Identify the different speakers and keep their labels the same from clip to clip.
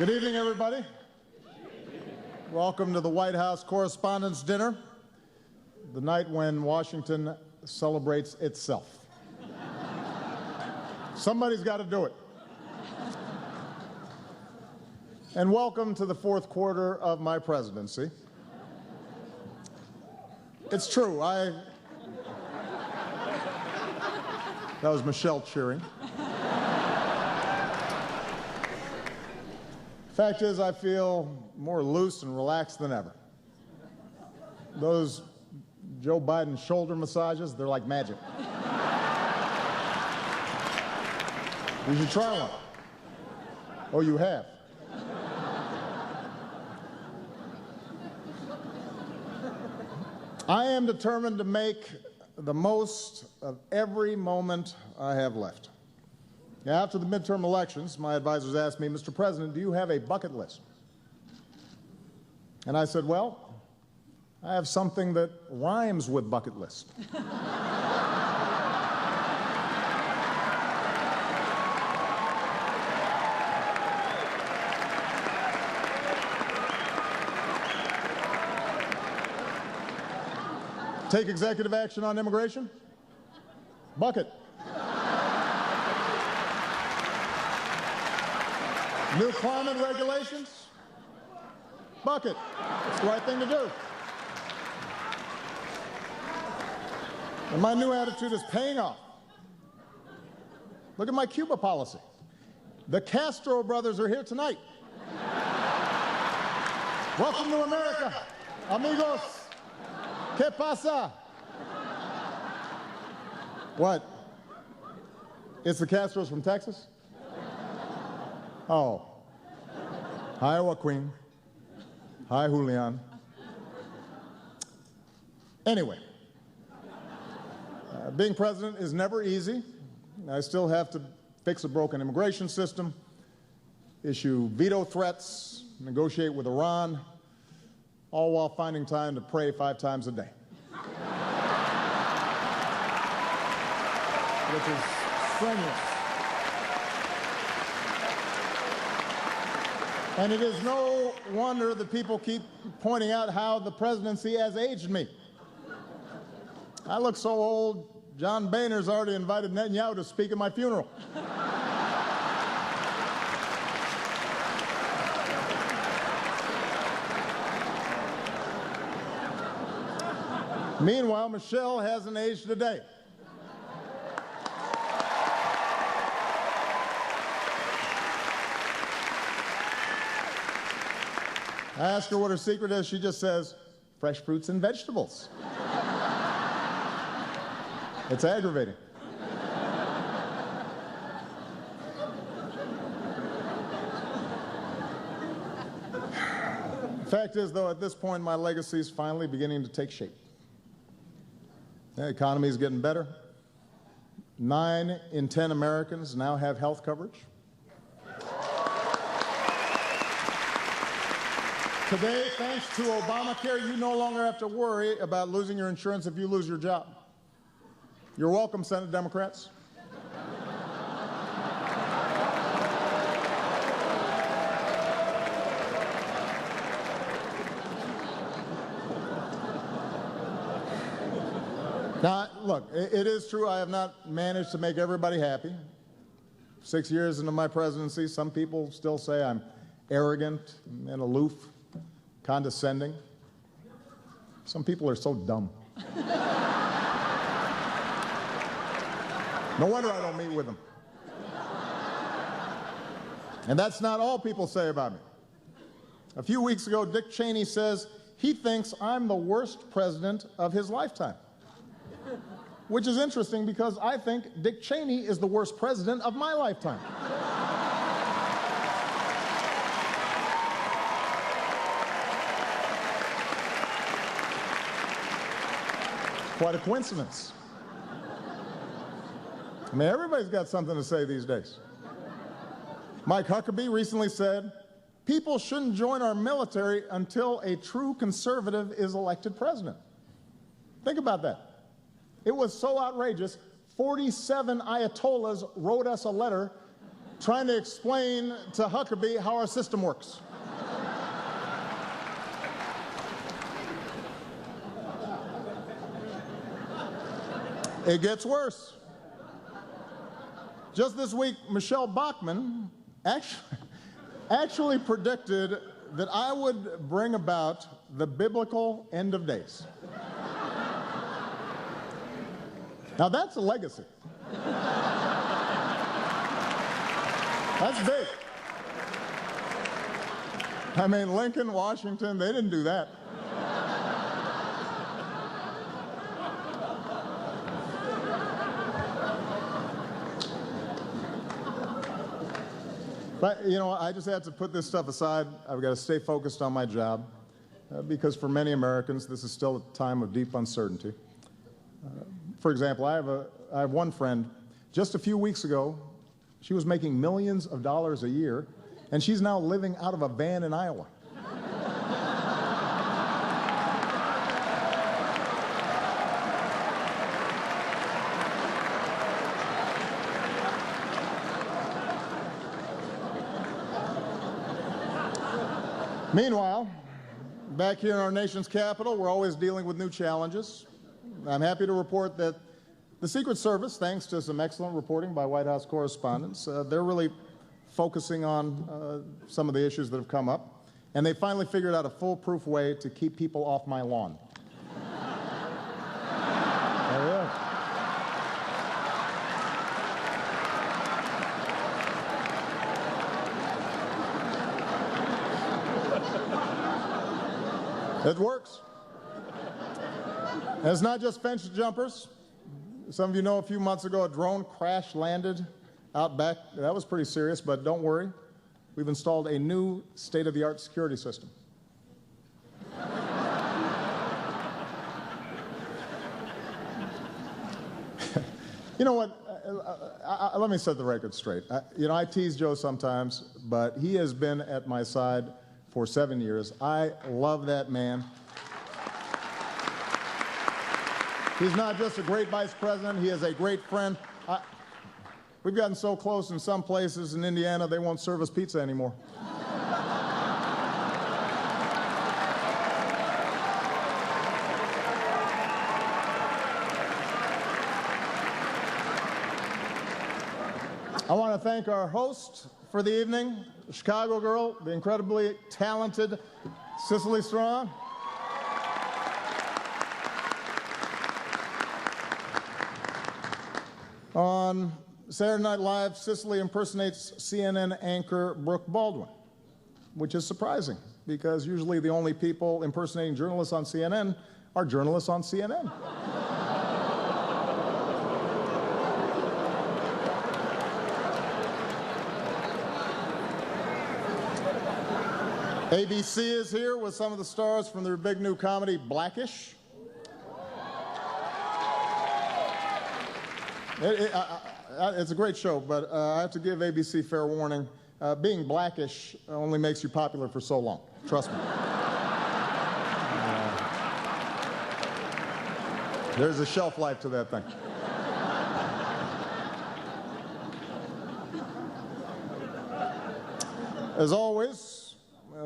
Speaker 1: Good evening, everybody. Welcome to the White House Correspondents' dinner, the night when Washington celebrates itself. Somebody's got to do it. And welcome to the fourth quarter of my presidency. It's true, that was Michelle cheering. Fact is, I feel more loose and relaxed than ever. Those Joe Biden shoulder massages, they're like magic. You should try one. Oh, you have? I am determined to make the most of every moment I have left. After the midterm elections, my advisors asked me, Mr. President, do you have a bucket list? And I said, well, I have something that rhymes with bucket list. Take executive action on immigration? Bucket. New climate regulations? Bucket. It's the right thing to do. And my new attitude is paying off. Look at my Cuba policy. The Castro brothers are here tonight. Welcome to America, amigos. ¿Qué pasa? What? It's the Castros from Texas? Oh. Hi, Joaquin. Hi, Julian. Anyway, being president is never easy. I still have to fix a broken immigration system, issue veto threats, negotiate with Iran, all while finding time to pray 5 times a day. Which is strenuous. And it is no wonder that people keep pointing out how the presidency has aged me. I look so old, John Boehner's already invited Netanyahu to speak at my funeral. Meanwhile, Michelle hasn't aged a day. I ask her what her secret is. She just says, fresh fruits and vegetables. It's aggravating. The fact is, though, at this point, my legacy is finally beginning to take shape. The economy is getting better. 9 in 10 Americans now have health coverage. Today, thanks to Obamacare, you no longer have to worry about losing your insurance if you lose your job. You're welcome, Senate Democrats. Now, look, it is true I have not managed to make everybody happy. 6 years into my presidency, some people still say I'm arrogant and aloof, condescending. Some people are so dumb. No wonder I don't meet with them. And that's not all people say about me. A few weeks ago, Dick Cheney says he thinks I'm the worst president of his lifetime. Which is interesting because I think Dick Cheney is the worst president of my lifetime. Quite a coincidence. I mean, everybody's got something to say these days. Mike Huckabee recently said, people shouldn't join our military until a true conservative is elected president. Think about that. It was so outrageous, 47 Ayatollahs wrote us a letter trying to explain to Huckabee how our system works. It gets worse. Just this week, Michelle Bachmann actually predicted that I would bring about the biblical end of days. Now that's a legacy. That's big. I mean, Lincoln, Washington, they didn't do that. But, you know, I just had to put this stuff aside. I've got to stay focused on my job because for many Americans, this is still a time of deep uncertainty. For example, I have one friend, just a few weeks ago, she was making millions of dollars a year, and she's now living out of a van in Iowa. Meanwhile, back here in our nation's capital, we're always dealing with new challenges. I'm happy to report that the Secret Service, thanks to some excellent reporting by White House correspondents, they're really focusing on some of the issues that have come up, and they finally figured out a foolproof way to keep people off my lawn. There we are. It works. And it's not just fence jumpers. Some of you know a few months ago a drone crash landed out back. That was pretty serious, but don't worry. We've installed a new state-of-the-art security system. You know what? Let me set the record straight. You know, I tease Joe sometimes, but he has been at my side for 7 years. I love that man. He's not just a great vice president, he is a great friend. We've gotten so close in some places in Indiana, they won't serve us pizza anymore. I want to thank our host for the evening, the Chicago girl, the incredibly talented Cicely Strong. On Saturday Night Live, Cicely impersonates CNN anchor Brooke Baldwin, which is surprising because usually the only people impersonating journalists on CNN are journalists on CNN. ABC is here with some of the stars from their big new comedy, Blackish. It's a great show, but I have to give ABC fair warning. Being Blackish only makes you popular for so long. Trust me. There's a shelf life to that thing. As always,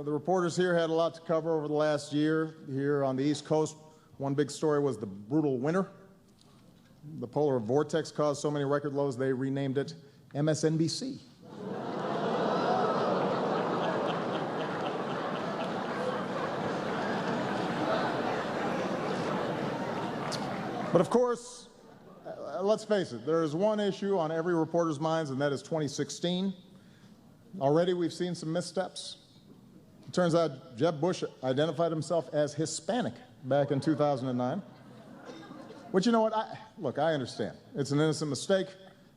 Speaker 1: the reporters here had a lot to cover over the last year. Here on the East Coast, one big story was the brutal winter. The polar vortex caused so many record lows, they renamed it MSNBC. But of course, let's face it, there is one issue on every reporter's minds, and that is 2016. Already we've seen some missteps. It turns out Jeb Bush identified himself as Hispanic back in 2009. Which, you know what, look, I understand. It's an innocent mistake.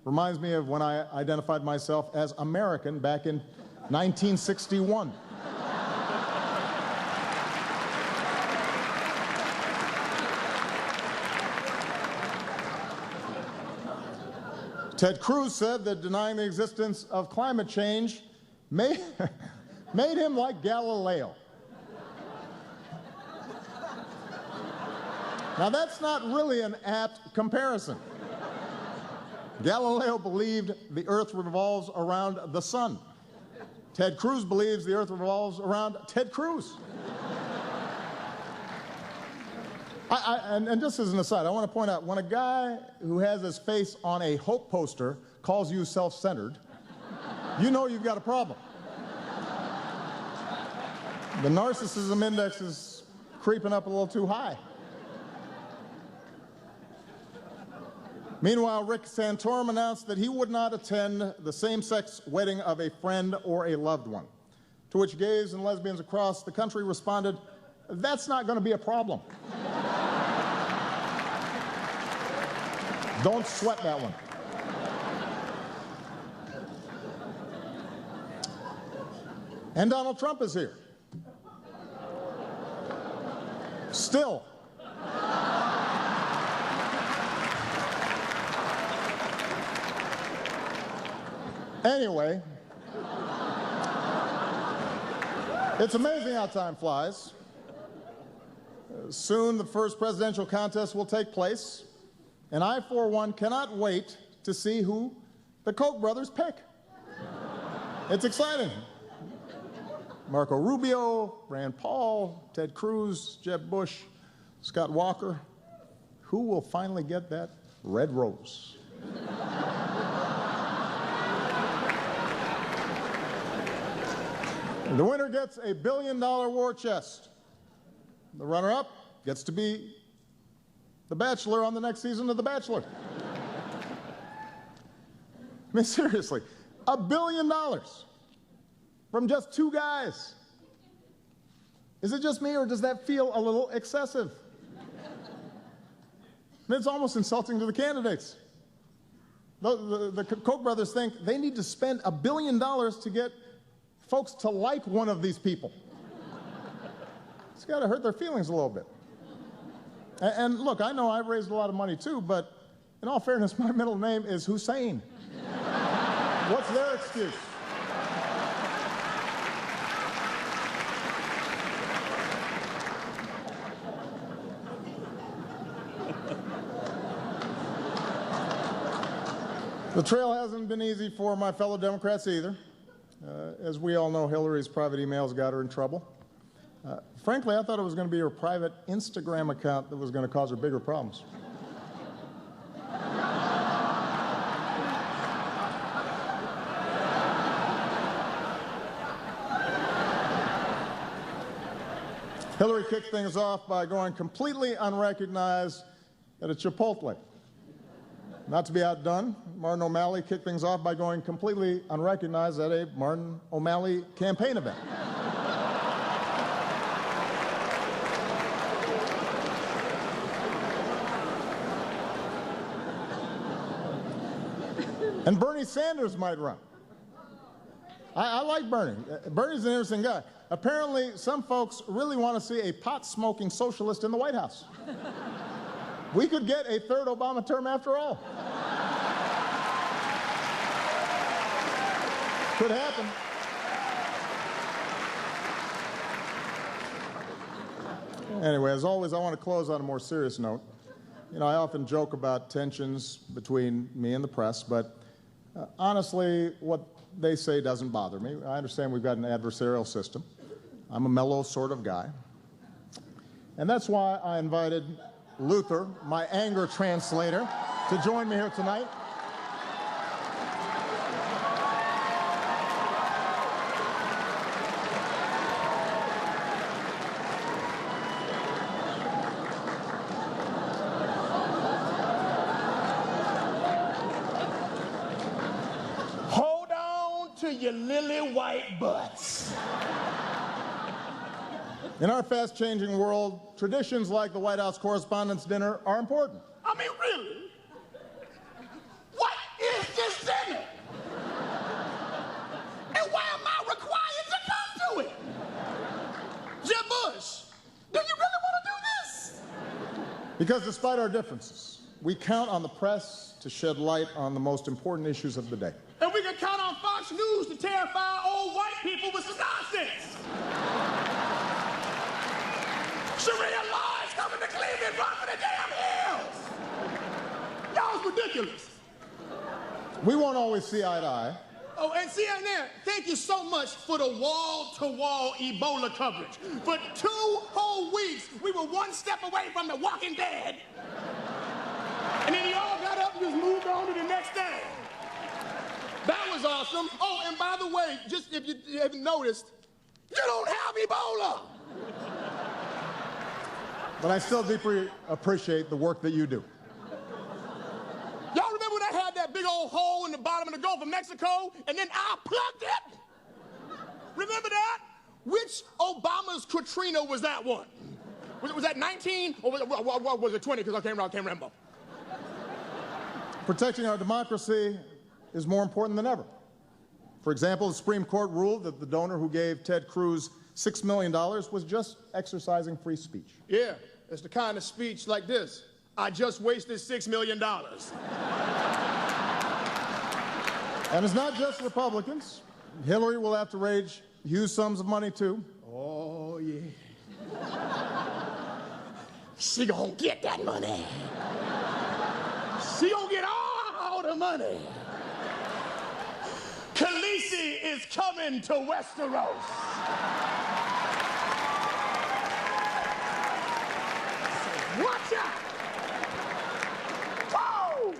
Speaker 1: Reminds me of when I identified myself as American back in 1961. Ted Cruz said that denying the existence of climate change made him like Galileo. Now, that's not really an apt comparison. Galileo believed the earth revolves around the sun. Ted Cruz believes the earth revolves around Ted Cruz. And just as an aside, I want to point out, when a guy who has his face on a hope poster calls you self-centered, you know you've got a problem. The narcissism index is creeping up a little too high. Meanwhile, Rick Santorum announced that he would not attend the same-sex wedding of a friend or a loved one, to which gays and lesbians across the country responded, "That's not going to be a problem." Don't sweat that one. And Donald Trump is here. Still. Anyway, it's amazing how time flies. Soon the first presidential contest will take place, and I, for one, cannot wait to see who the Koch brothers pick. It's exciting. Marco Rubio, Rand Paul, Ted Cruz, Jeb Bush, Scott Walker. Who will finally get that red rose? The winner gets a $1 billion war chest. The runner-up gets to be the Bachelor on the next season of The Bachelor. I mean, seriously, $1 billion from just two guys. Is it just me, or does that feel a little excessive? I mean, it's almost insulting to the candidates. The Koch brothers think they need to spend $1 billion to get folks to like one of these people. It's got to hurt their feelings a little bit. And look, I know I've raised a lot of money too, but in all fairness, my middle name is Hussein. What's their excuse? The trail hasn't been easy for my fellow Democrats either. As we all know, Hillary's private emails got her in trouble. Frankly, I thought it was going to be her private Instagram account that was going to cause her bigger problems. Hillary kicked things off by going completely unrecognized at a Chipotle. Not to be outdone, Martin O'Malley kicked things off by going completely unrecognized at a Martin O'Malley campaign event. And Bernie Sanders might run. I like Bernie. Bernie's an interesting guy. Apparently, some folks really want to see a pot-smoking socialist in the White House. We could get a third Obama term after all. Could happen. Anyway, as always, I want to close on a more serious note. You know, I often joke about tensions between me and the press, but honestly, what they say doesn't bother me. I understand we've got an adversarial system. I'm a mellow sort of guy. And that's why I invited Luther, my anger translator, to join me here tonight.
Speaker 2: Hold on to your lily white butts.
Speaker 1: In our fast-changing world, traditions like the White House Correspondents' dinner are important.
Speaker 2: I mean, really? What is this dinner? And why am I required to come to it? Jeb Bush, do you really want to do this?
Speaker 1: Because despite our differences, we count on the press to shed light on the most important issues of the day.
Speaker 2: And we can count on Fox News to terrify old white people with some nonsense. Sharia law is coming to Cleveland, run for the damn hills. Y'all's ridiculous.
Speaker 1: We won't always see eye to eye.
Speaker 2: Oh, and CNN, thank you so much for the wall-to-wall Ebola coverage. For 2 whole weeks, we were one step away from the Walking Dead. And then you all got up and just moved on to the next thing. That was awesome. Oh, and by the way, just if you haven't noticed, you don't have Ebola.
Speaker 1: But I still deeply appreciate the work that you do.
Speaker 2: Y'all remember when I had that big old hole in the bottom of the Gulf of Mexico, and then I plugged it? Remember that? Which Obama's Katrina was that one? Was that 19, or was it 20? Because I can't remember.
Speaker 1: Protecting our democracy is more important than ever. For example, the Supreme Court ruled that the donor who gave Ted Cruz $6 million was just exercising free speech.
Speaker 2: Yeah, it's the kind of speech like this. I just wasted $6 million.
Speaker 1: And it's not just Republicans. Hillary will have to raise huge sums of money, too.
Speaker 2: Oh, yeah. She gonna get that money. She gonna get all the money. Khaleesi is coming to Westeros. Watch out! Whoa!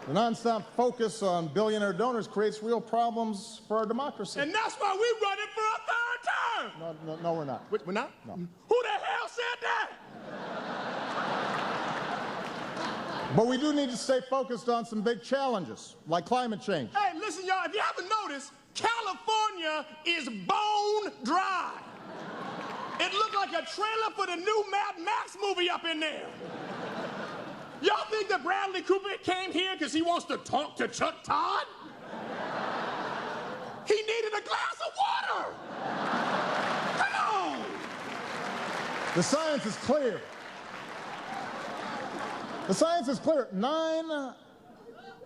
Speaker 1: The nonstop focus on billionaire donors creates real problems for our democracy.
Speaker 2: And that's why we're running for a 3rd term.
Speaker 1: No, we're not.
Speaker 2: We're not?
Speaker 1: No.
Speaker 2: Who the hell said that?
Speaker 1: But we do need to stay focused on some big challenges, like climate change.
Speaker 2: Hey, listen, y'all, if you haven't noticed, California is bone dry. It looked like a trailer for the new Mad Max movie up in there. Y'all think that Bradley Cooper came here because he wants to talk to Chuck Todd? He needed a glass of water. Come on.
Speaker 1: The science is clear. The science is clear. 9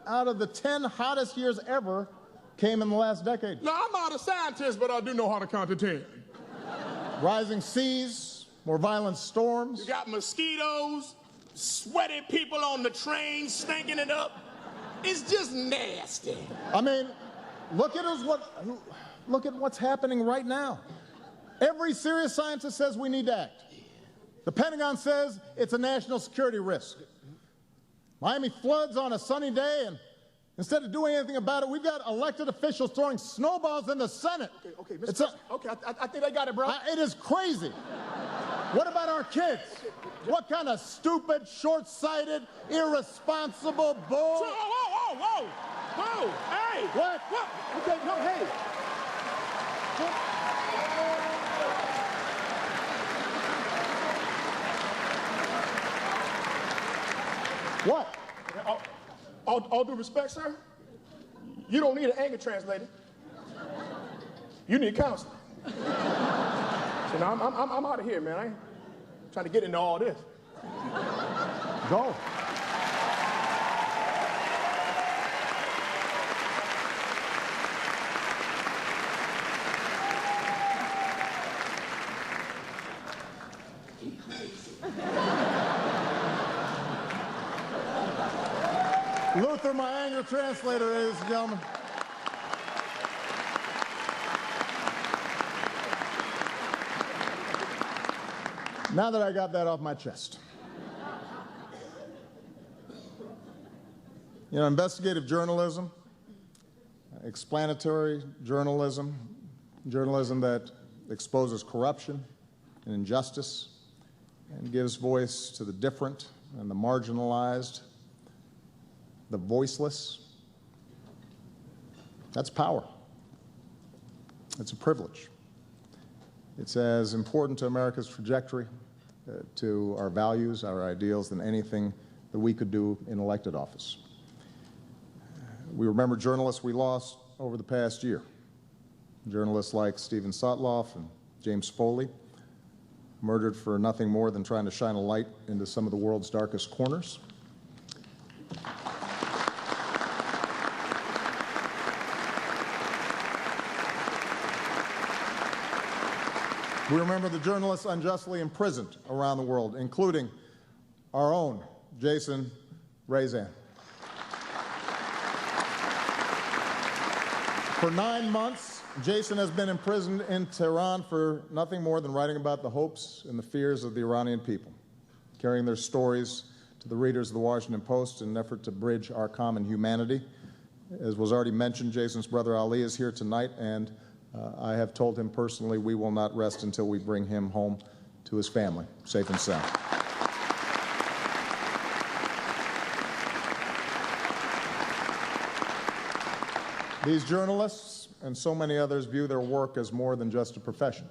Speaker 1: out of the 10 hottest years ever came in the last decade.
Speaker 2: Now, I'm not a scientist, but I do know how to count to 10.
Speaker 1: Rising seas, more violent storms.
Speaker 2: You got mosquitoes, sweaty people on the train stinking it up. It's just nasty.
Speaker 1: I mean, look at what's happening right now. Every serious scientist says we need to act. The Pentagon says it's a national security risk. Miami floods on a sunny day, and instead of doing anything about it, we've got elected officials throwing snowballs in the Senate.
Speaker 2: Okay, Mr. Okay, I think I got it, bro.
Speaker 1: It is crazy. What about our kids? What kind of stupid, short-sighted, irresponsible bull?
Speaker 2: Whoa, hey!
Speaker 1: What?
Speaker 2: Okay, no, hey.
Speaker 1: What?
Speaker 2: All due respect, sir, you don't need an anger translator. You need counseling. So now I'm out of here, man. I ain't trying to get into all this.
Speaker 1: Go. Luther, my anger translator, ladies and gentlemen. Now that I got that off my chest. You know, investigative journalism, explanatory journalism, journalism that exposes corruption and injustice and gives voice to the different and the marginalized, the voiceless. That's power. It's a privilege. It's as important to America's trajectory, to our values, our ideals, than anything that we could do in elected office. We remember journalists we lost over the past year. Journalists like Stephen Sotloff and James Foley, murdered for nothing more than trying to shine a light into some of the world's darkest corners. We remember the journalists unjustly imprisoned around the world, including our own Jason Rezan. For 9 months, Jason has been imprisoned in Tehran for nothing more than writing about the hopes and the fears of the Iranian people, carrying their stories to the readers of the Washington Post in an effort to bridge our common humanity. As was already mentioned, Jason's brother Ali is here tonight, and I have told him personally we will not rest until we bring him home to his family, safe and sound. These journalists and so many others view their work as more than just a profession,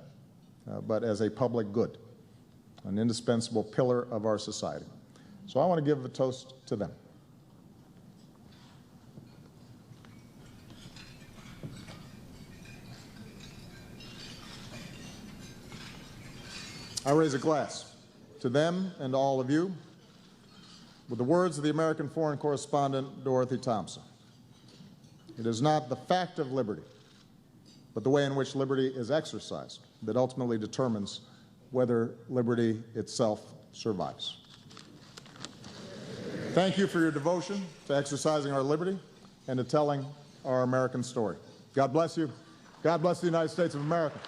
Speaker 1: but as a public good, an indispensable pillar of our society. So I want to give a toast to them. I raise a glass to them and to all of you with the words of the American foreign correspondent Dorothy Thompson. It is not the fact of liberty, but the way in which liberty is exercised that ultimately determines whether liberty itself survives. Thank you for your devotion to exercising our liberty and to telling our American story. God bless you. God bless the United States of America.